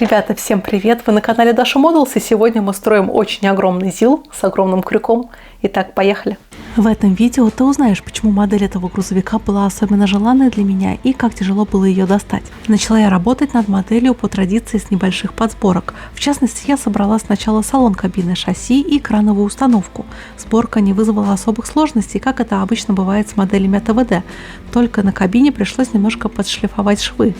Ребята, всем привет! Вы на канале Dasha Models, и сегодня мы строим очень огромный ЗИЛ с огромным крюком. Итак, поехали! В этом видео ты узнаешь, почему модель этого грузовика была особенно желанной для меня и как тяжело было ее достать. Начала я работать над моделью по традиции с небольших подсборок. В частности, я собрала сначала салон кабины, шасси и крановую установку. Сборка не вызвала особых сложностей, как это обычно бывает с моделями от АВД. Только на кабине пришлось немножко подшлифовать швы.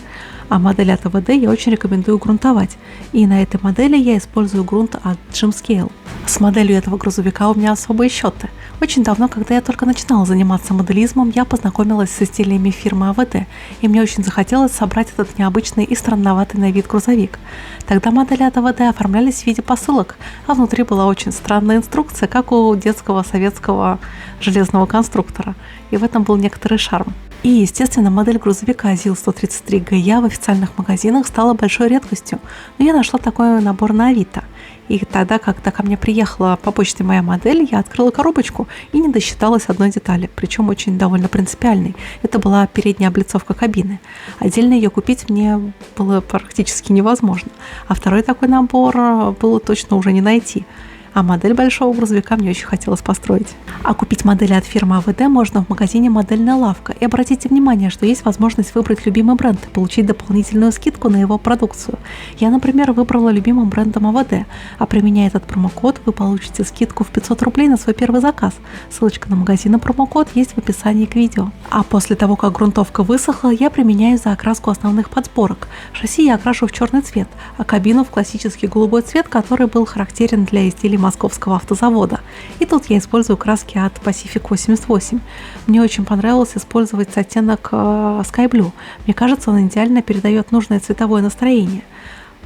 А модель от АВД я очень рекомендую грунтовать. И на этой модели я использую грунт от Gymscale. С моделью этого грузовика у меня особые счеты. Очень давно, когда я только начинала заниматься моделизмом, я познакомилась с изделиями фирмы АВД, и мне очень захотелось собрать этот необычный и странноватый на вид грузовик. Тогда модели от АВД оформлялись в виде посылок, а внутри была очень странная инструкция, как у детского советского железного конструктора. И в этом был некоторый шарм. И, естественно, модель грузовика ЗИЛ-133ГЯ в официальных магазинах стала большой редкостью, но я нашла такой набор на Авито. И тогда, когда ко мне приехала по почте моя модель, я открыла коробочку и не досчиталась одной детали, причем очень довольно принципиальной. Это была передняя облицовка кабины. Отдельно ее купить мне было практически невозможно, а второй такой набор было точно уже не найти. А модель большого грузовика мне очень хотелось построить. А купить модели от фирмы АВД можно в магазине «Модельная лавка». И обратите внимание, что есть возможность выбрать любимый бренд и получить дополнительную скидку на его продукцию. Я, например, выбрала любимым брендом АВД, а применяя этот промокод, вы получите скидку в 500 рублей на свой первый заказ. Ссылочка на магазин и промокод есть в описании к видео. А после того, как грунтовка высохла, я применяю за окраску основных подсборок. Шасси я окрашу в черный цвет, а кабину в классический голубой цвет, который был характерен для изделий Московского автозавода. И тут я использую краски от Pacific 88. Мне очень понравилось использовать оттенок Sky Blue. Мне кажется, он идеально передает нужное цветовое настроение.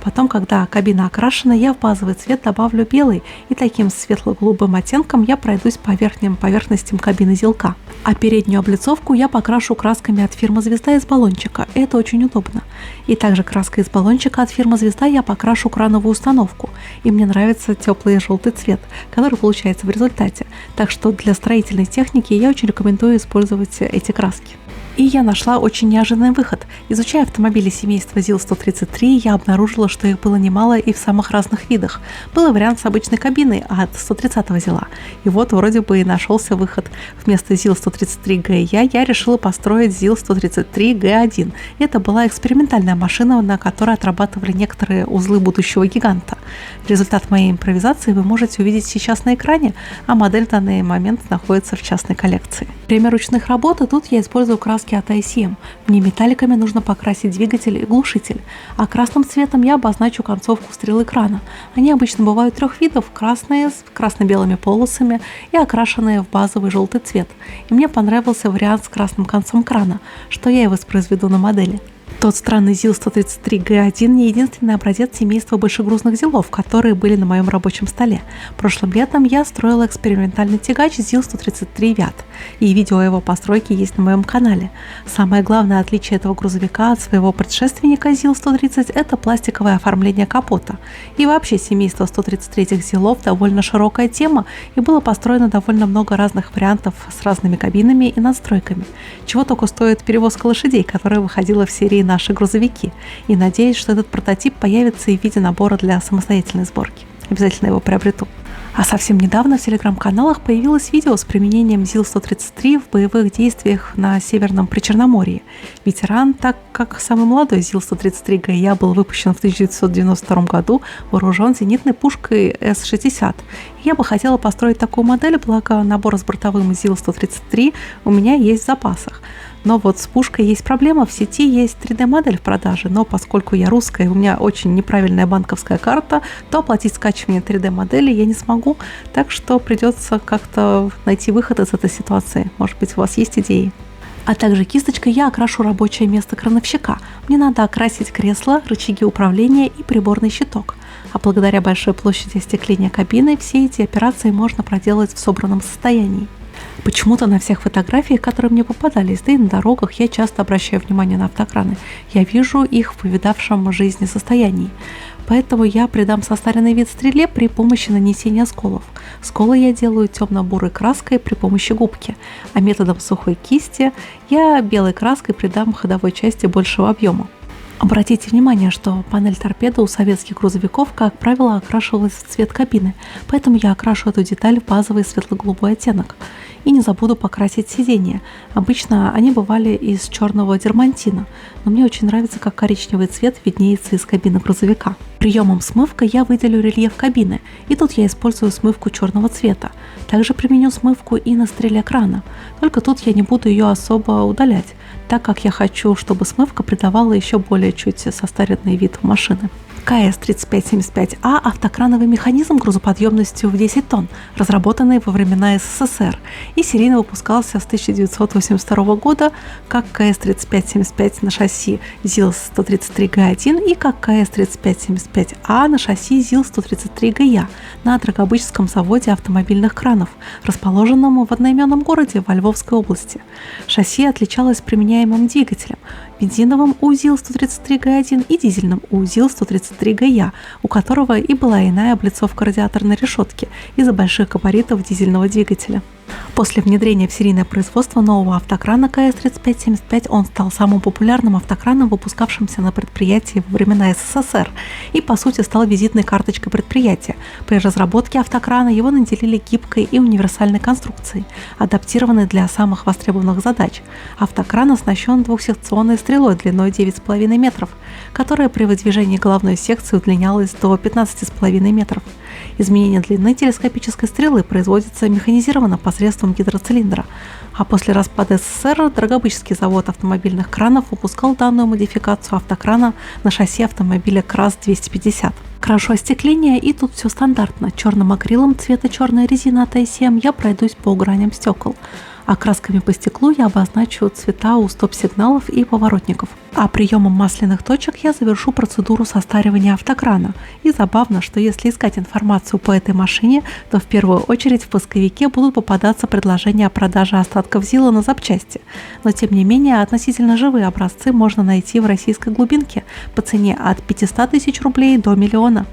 Потом, когда кабина окрашена, я в базовый цвет добавлю белый, и таким светло-голубым оттенком я пройдусь по верхним поверхностям кабины ЗИЛка. А переднюю облицовку я покрашу красками от фирмы «Звезда» из баллончика. Это очень удобно. И также краской из баллончика от фирмы «Звезда» я покрашу крановую установку. И мне нравится теплый желтый цвет, который получается в результате. Так что для строительной техники я очень рекомендую использовать эти краски. И я нашла очень неожиданный выход. Изучая автомобили семейства ЗИЛ-133, я обнаружила, что их было немало и в самых разных видах. Был вариант с обычной кабиной от 130-го ЗИЛа. И вот вроде бы и нашелся выход. Вместо ЗИЛ-133ГЯ я решила построить ЗИЛ-133Г1. Это была экспериментальная машина, на которой отрабатывали некоторые узлы будущего гиганта. Результат моей импровизации вы можете увидеть сейчас на экране, а модель в данный момент находится в частной коллекции. Время ручных работ, и тут я использую краски от ICM. Мне металликами нужно покрасить двигатель и глушитель, а красным цветом я обозначу концовку стрел экрана. Они обычно бывают трех видов: красные с красно-белыми полосами и окрашенные в базовый желтый цвет. И мне понравился вариант с красным концом крана, что я и воспроизведу на модели. Тот странный ЗИЛ-133Г1 не единственный образец семейства большегрузных ЗИЛов, которые были на моем рабочем столе. Прошлым летом я строила экспериментальный тягач ЗИЛ-133 Вят, и видео о его постройке есть на моем канале. Самое главное отличие этого грузовика от своего предшественника ЗИЛ-130 – это пластиковое оформление капота. И вообще семейство 133-х ЗИЛов довольно широкая тема, и было построено довольно много разных вариантов с разными кабинами и надстройками. Чего только стоит перевозка лошадей, которая выходила в серии «Наши грузовики», и надеюсь, что этот прототип появится и в виде набора для самостоятельной сборки. Обязательно его приобрету. А совсем недавно в телеграм-каналах появилось видео с применением ЗИЛ-133 в боевых действиях на Северном Причерноморье. Ветеран, так как самый молодой ЗИЛ-133ГЯ был выпущен в 1992 году, вооружен зенитной пушкой С-60. Я бы хотела построить такую модель, благо набор с бортовым ЗИЛ-133 у меня есть в запасах. Но вот с пушкой есть проблема, в сети есть 3D-модель в продаже, но поскольку я русская и у меня очень неправильная банковская карта, то оплатить скачивание 3D-модели я не смогу, так что придется как-то найти выход из этой ситуации. Может быть, у вас есть идеи? А также кисточкой я окрашу рабочее место крановщика. Мне надо окрасить кресло, рычаги управления и приборный щиток. А благодаря большой площади остекления кабины все эти операции можно проделать в собранном состоянии. Почему-то на всех фотографиях, которые мне попадались, да и на дорогах, я часто обращаю внимание на автокраны. Я вижу их в повидавшем жизни состоянии. Поэтому я придам состаренный вид стреле при помощи нанесения сколов. Сколы я делаю темно-бурой краской при помощи губки, а методом сухой кисти я белой краской придам ходовой части большего объема. Обратите внимание, что панель торпеды у советских грузовиков, как правило, окрашивалась в цвет кабины, поэтому я окрашу эту деталь в базовый светло-голубой оттенок. И не забуду покрасить сиденья. Обычно они бывали из черного дермантина, но мне очень нравится, как коричневый цвет виднеется из кабины грузовика. Приемом смывка я выделю рельеф кабины, и тут я использую смывку черного цвета. Также применю смывку и на стреле крана, только тут я не буду ее особо удалять, так как я хочу, чтобы смывка придавала еще более чуть состаренный вид машины. КС-3575А – автокрановый механизм грузоподъемностью в 10 тонн, разработанный во времена СССР и серийно выпускался с 1982 года как КС-3575 на шасси ЗИЛ-133Г1 и как КС-3575А на шасси ЗИЛ-133ГЯ на Драгобычском заводе автомобильных кранов, расположенном в одноименном городе во Львовской области. Шасси отличалось применяемым двигателем – бензиновым у ЗИЛ-133Г1 и дизельным у ЗИЛ-133ГЯ, у которого и была иная облицовка радиаторной решетки из-за больших габаритов дизельного двигателя. После внедрения в серийное производство нового автокрана КС-3575 он стал самым популярным автокраном, выпускавшимся на предприятии во времена СССР, и по сути стал визитной карточкой предприятия. При разработке автокрана его наделили гибкой и универсальной конструкцией, адаптированной для самых востребованных задач. Автокран оснащен двухсекционной стрелой длиной 9,5 метров, которая при выдвижении головной секции удлинялась до 15,5 метров. Изменение длины телескопической стрелы производится механизированно посредством гидроцилиндра, а после распада СССР Драгобычский завод автомобильных кранов выпускал данную модификацию автокрана на шасси автомобиля КРАЗ-250. Крашу остекление, и тут все стандартно. Черным акрилом цвета черная резина от А7 я пройдусь по граням стекол, а красками по стеклу я обозначу цвета у стоп-сигналов и поворотников. А приемом масляных точек я завершу процедуру состаривания автокрана. И забавно, что если искать информацию по этой машине, то в первую очередь в поисковике будут попадаться предложения о продаже остатков ЗИЛа на запчасти. Но тем не менее, относительно живые образцы можно найти в российской глубинке по цене от 500 тысяч рублей до миллиона.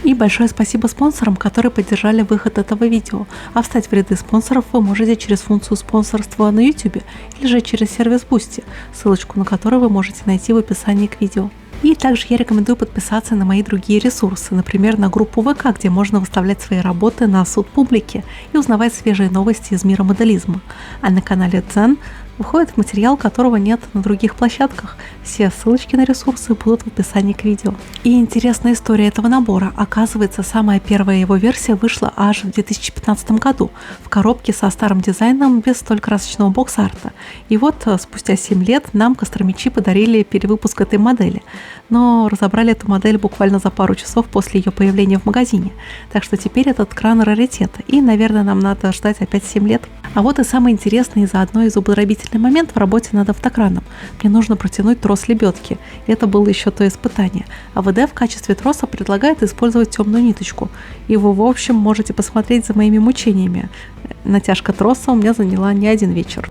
И большое спасибо спонсорам, которые поддержали выход этого видео. А встать в ряды спонсоров вы можете через функцию спонсорства на YouTube или же через сервис Boosty, ссылочку на который вы можете найти в описании к видео. И также я рекомендую подписаться на мои другие ресурсы, например, на группу ВК, где можно выставлять свои работы на суд публики и узнавать свежие новости из мира моделизма. А на канале Дзен выходит материал, которого нет на других площадках. Все ссылочки на ресурсы будут в описании к видео. И интересная история этого набора. Оказывается, самая первая его версия вышла аж в 2015 году в коробке со старым дизайном без столь красочного бокс-арта. И вот спустя 7 лет нам костромичи подарили перевыпуск этой модели. Но разобрали эту модель буквально за пару часов после ее появления в магазине. Так что теперь этот кран раритет. И, наверное, нам надо ждать опять 7 лет. А вот и самый интересный и заодно и зубодробительный момент в работе над автокраном. Мне нужно протянуть трос лебедки. И это было еще то испытание. АВД в качестве троса предлагает использовать темную ниточку. И вы, в общем, можете посмотреть за моими мучениями. Натяжка троса у меня заняла не один вечер.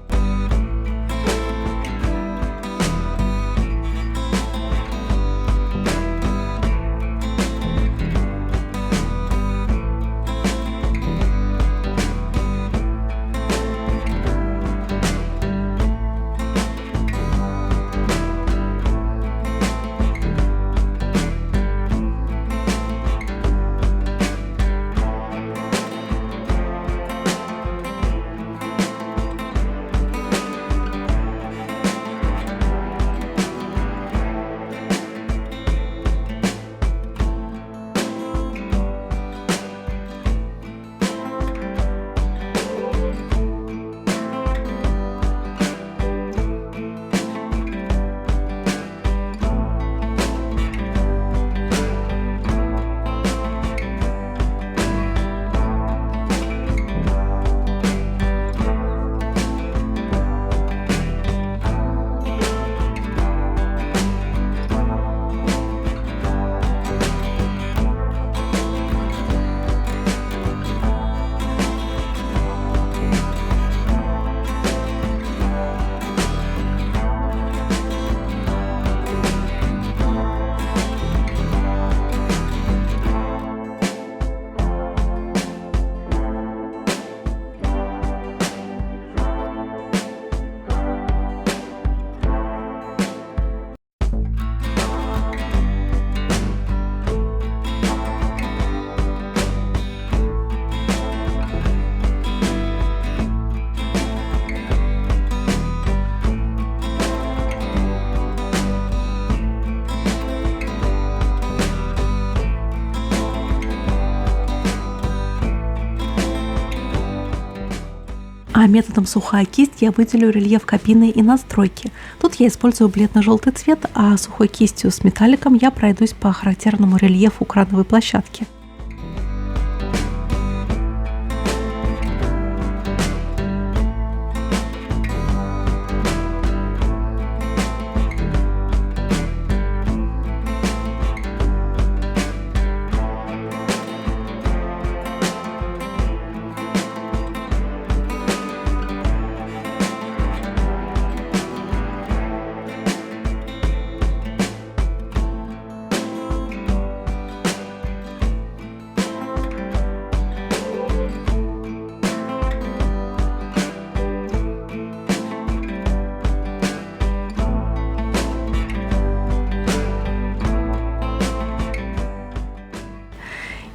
А методом сухая кисть я выделю рельеф кабины и настройки. Тут я использую бледно-желтый цвет, а сухой кистью с металликом я пройдусь по характерному рельефу крановой площадки.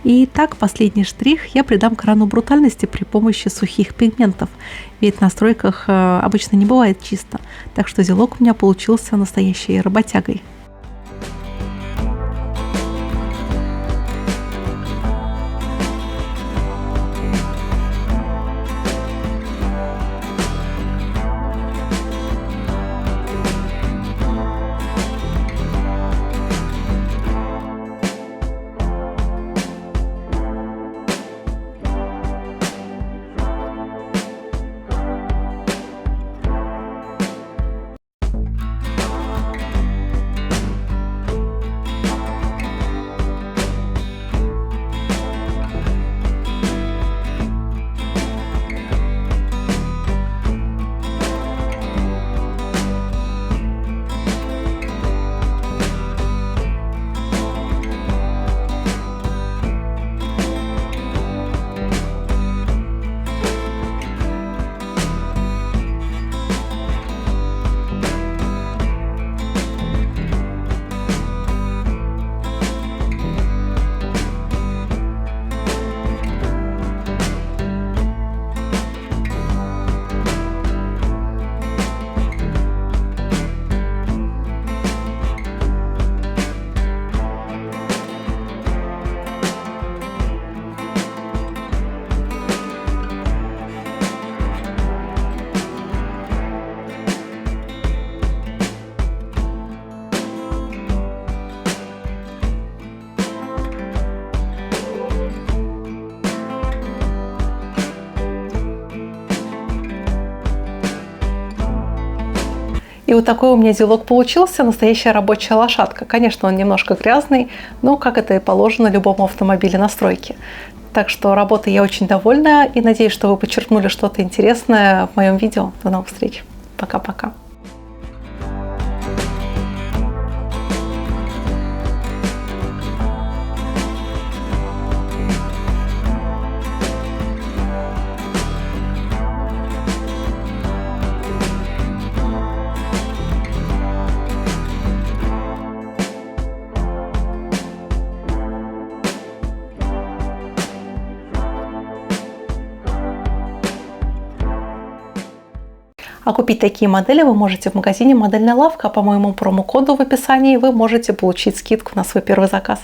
И так, последний штрих я придам крану брутальности при помощи сухих пигментов, ведь в настройках обычно не бывает чисто, так что узелок у меня получился настоящей работягой. И вот такой у меня узелок получился, настоящая рабочая лошадка. Конечно, он немножко грязный, но как это и положено любому автомобилю на стройке. Так что работой я очень довольна и надеюсь, что вы подчеркнули что-то интересное в моем видео. До новых встреч. Пока-пока. А купить такие модели вы можете в магазине «Модельная лавка». По моему промокоду в описании вы можете получить скидку на свой первый заказ.